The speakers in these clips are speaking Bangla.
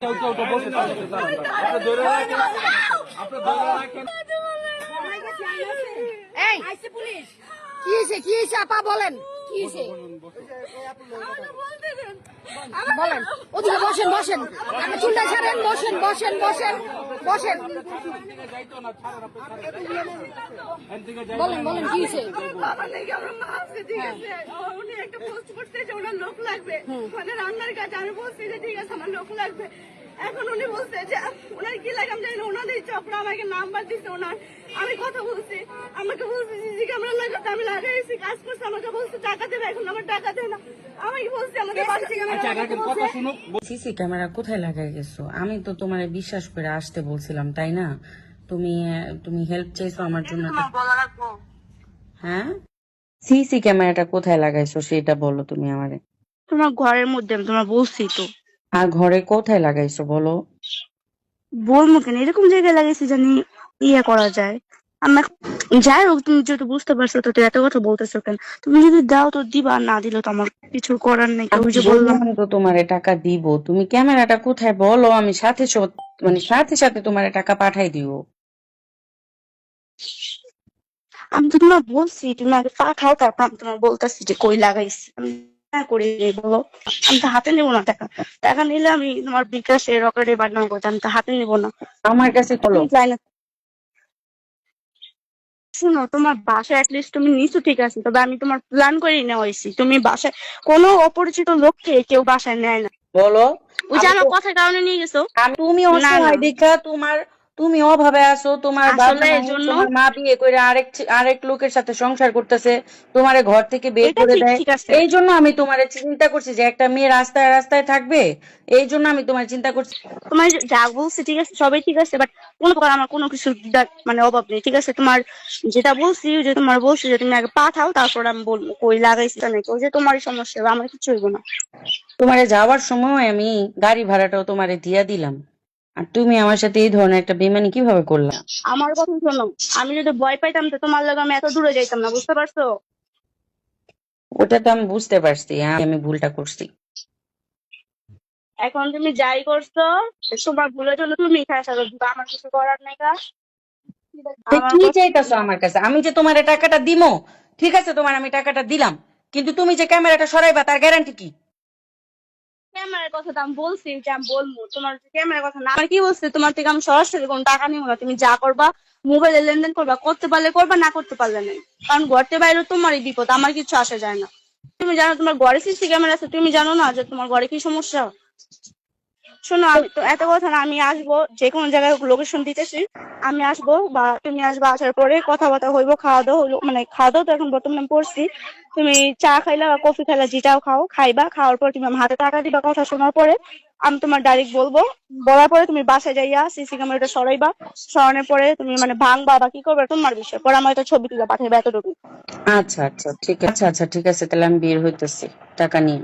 কেউ কেউ তো বলতে পারছে না। আপনি ধরে রাখেন, আপনি ধরে রাখেন। এই কি হয়েছে আপা বলেন কি হয়েছে বলেন। ওদিকে বসেন বসেন, আপনি চুলটা ছাড়েন, বসেন বসেন বসেন বসেন, বলেন বলেন কি হয়েছে। উনি একটা পোস্ট করতে যে ওনার লোক লাগবে, মানে রান্নার কাজ। আমি বলছি যে ঠিক আছে আমার লোক লাগবে। এখন উনি বলছে যে ওনার কি লাগে আমি জানি না, ওনাদের চক্র আমাকে নাম্বার দিচ্ছে ওনার। আমি কথা বলছি, আমাকে বলছে সিসি ক্যামেরা লাগাতে, আমি লাগাইছি, কাজ করছে, আমাকে বলছে টাকা দেবে, এখন আমার টাকা দেয় না। আমি বলছি আমাদের সিসি ক্যামেরা কোথায় লাগাই গেছো? আমি তো তোমার বিশ্বাস করে আসতে বলছিলাম, তাই না? তুমি তুমি হেল্প চাইছো আমার জন্য। হ্যাঁ, সিসি ক্যামেরাটা কোথায় লাগাইছো সেটা বলো তুমি আমারে। তোমার ঘরের মধ্যে আমি তোমার বলছি তো। আর ঘরে কোথায় লাগাইছো বলো? বলবো কেন, এরকম জায়গায় লাগাইছি জানি ইয়ে করা যায়। আমার যাই হোক, তুমি যেহেতু বুঝতে পারছো তো এত কথা বলতেছো কেন? তুমি যদি দাও তো দিবা, না দিলে তো আমার কিছু করার নেই। ওই যে বললাম আমি তো তোমারে টাকা দিব, তুমি ক্যামেরাটা কোথায় বলো, আমি সাথে মানে সাথে সাথে তোমারে টাকা পাঠাই দিব। আমি তো তোমার বলছি তুমি আগে পাঠাও, তারপর আমি তোমার বলতেছি যে কই লাগাইছি। আমি না করে বলো, আমি তো হাতে নেবো না টাকা। টাকা নিলে আমি তোমার বিকাশে রকেটে বা নগদ, আমি তো হাতে নিবো না। আমার কাছে বলো। শুনো, তোমার বাসায় অ্যাটলিস্ট তুমি নিছো ঠিক আছে, তবে আমি তোমার প্ল্যান করে নেওয়া হয়েছি। তুমি বাসায় কোনো অপরিচিত লোককে কেউ বাসায় নেয় না। বলো, ওই যে আমার কথার কারণে নিয়ে গেছো। তুমি না না, অসহায় দেখা তুমি অভাবে আছো, তোমার বাবা আসলে নাই, এর জন্য তোমার মা বিয়ে করে আরেক লোকের সাথে সংসার করতেছে, তোমারে ঘর থেকে বের এটা করে ঠিক দেয়। ঠিক আছে। এই জন্য আমি তোমারে চিন্তা করছি যে একটা মেয়ে রাস্তায় রাস্তায় থাকবে, এই জন্য আমি তোমার চিন্তা করছি। তোমার যা বলছি ঠিক আছে, সবাই ঠিক আছে, বাট কোনো প্রকার আমার কোনো কিছু মানে অভাব নেই, ঠিক আছে। তোমার যেটা বলছি, যে তোমার বলছি যে তুমি আগে পাঠাও, তারপর আমি বলবো কই লাগাইছি নাকি। ওই যে তোমারই সমস্যা, আমার কিছু হইব না। তোমারে যাওয়ার সময় আমি গাড়ি ভাড়াটাও তোমারে দিয়া দিলাম, আর তুমি আমার সাথে এই ধরনের একটা বেমানি কিভাবে করলা? আমার কথা শোনো, আমি যদি ভয় পাইতাম তো তোমার লাগে আমি এত দূরে যাইতাম না, বুঝতে পারছো? ওটা তো আমি বুঝতে পারছি, আমি ভুলটা করছি। এখন তুমি যাই করছো, তোমার ভুলের জন্য তুমি খাই সাজা দিবা, আমার কিছু করার নাই। আমার কি চাইতেছো আমার কাছে? আমি যে তোমার টাকাটা দিমো, ঠিক আছে, তোমার আমি টাকাটা দিলাম, কিন্তু তুমি যে ক্যামেরাটা সরাইবা তার গ্যারান্টি কি? ক্যামেরার কথা তো আমি বলছি যে আমি বলবো, তোমার ক্যামেরার কথা না। আমার কি বলছে, তোমার থেকে আমি সরাসরি কোনো টাকা নিবো না। তুমি যা করবা মোবাইলে লেনদেন করবা, করতে পারলে করবা, না করতে পারলে নেই। কারণ ঘরতে বাইরে তোমারই বিপদ, আমার কিছু আসে যায় না। তুমি জানো তোমার ঘরে সিসি ক্যামেরা আছে, তুমি জানো না যে তোমার ঘরে কি সমস্যা? শোনো, আমি তো এত কথা না, আমি আসবো, যে কোনো জায়গায় লোকেশন দিতেছি, আমি আসবো বা তুমি আসবা। আসার পরে কথাবার্তা হইবো, খাওয়া দাওয়া হইলো, মানে খাওয়া দাওয়া তো এখন বর্তমানে পড়ছি। তুমি চা খাইলা বা কফি খাইলা, যেটাও খাইবা, খাওয়ার পর তুমি আমার হাতে টাকা দিবা। কথা শোনার পরে আমি তোমার ডাইরেক্ট বলবো, বলার পরে তুমি বাসায় যাইয়া সিসি ক্যামেরাটা সরাইবা। সরানোর পরে তুমি মানে ভাঙবা বা কি করবে তোমার বিষয়, পরে আমার একটা ছবি তুলে পাঠাইবা, এতটুকু। আচ্ছা আচ্ছা ঠিক আছে, আচ্ছা ঠিক আছে, তাহলে আমি বের হইতেছি টাকা নিয়ে।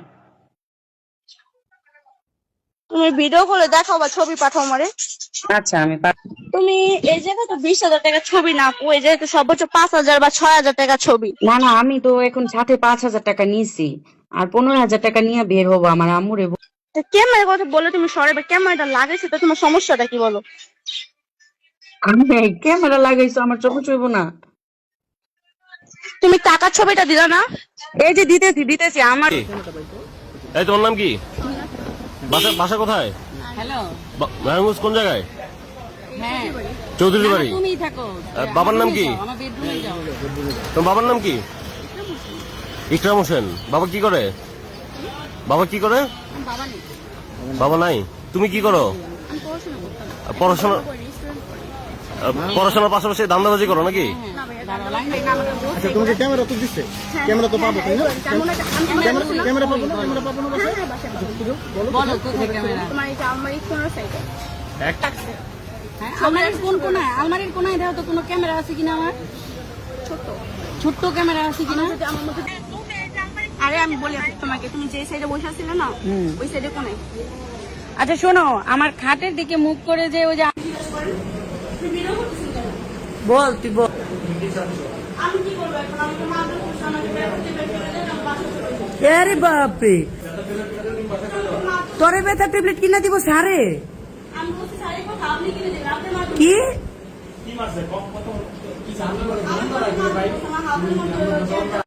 তুমি ভিডিও করে দেখাও বা ছবি পাঠাও আমারে। আচ্ছা আমি তুমি এই জায়গায় তো 20,000 টাকা ছবি না, ওই জায়গায় তো সর্বোচ্চ 5,000 বা 6,000 টাকা ছবি। না না, আমি তো এখন সাথে 5,000 টাকা নিয়েছি, আর 15,000 টাকা নিয়ে বের হবো আমার আম্মুরে। ক্যামেরার কথা বলে তুমি সরাইবে, ক্যামেরাটা লাগাইছে তো তোমার সমস্যাটা কি বলো? আমি ক্যামেরা লাগাইছো, আমার চোখ চইব না। তুমি টাকার ছবিটা দিলা না? এই যে দিতেছি দিতেছি আমার। এই তোমার নাম কি? বাসা বাসা কোথায়? হ্যালো, নারায়ণগঞ্জ কোন জায়গায়? হ্যাঁ চৌধুরী বাড়ি। তুমি থাকো, বাবার নাম কি? আমার বেডরুমে যাও। তোমার বাবার নাম কি? ইকরাম হোসেন। বাবা কি করে? বাবা কি করে? বাবা নেই, বাবা নাই। তুমি কি করো? আমি পড়াশোনা করতাম। পড়াশোনা পড়াশোনার পাশাপাশি ধান্দাবাজি করো নাকি? আচ্ছা, তোমাকে ক্যামেরা তো দিচ্ছে, ক্যামেরা তো পাবো, তাই না? ক্যামেরা পাবো না, ক্যামেরা পাবো না বাসায়? বলো কোথায় ক্যামেরা? তোমার এটা আলমারির কোনার সাইডে। হ্যাঁ, আলমারির কোন কোনায়? আলমারির কোনায় দাও তো, কোনো ক্যামেরা আছে কিনা আমার? ছোট্ট ক্যামেরা আছে কিনা? আরে আমি বলি তোমাকে, তুমি যে সাইডে বসে ছিলে না, ওই সাইডে কোনায়। আচ্ছা শোনো, আমার খাটের দিকে মুখ করে যে ওই যে বল, তুই বল। আমি কি করবো এখন? আমি তো মাদক আমাকে বের করতে আরে বাপরে, বের তোরে ব্যথা ট্যাবলেট কিনা দিব স্যারে আমি বলছি স্যারের কথা আপনি কিনে দিন আপনি মারবেন কি আমার হাতের মধ্যে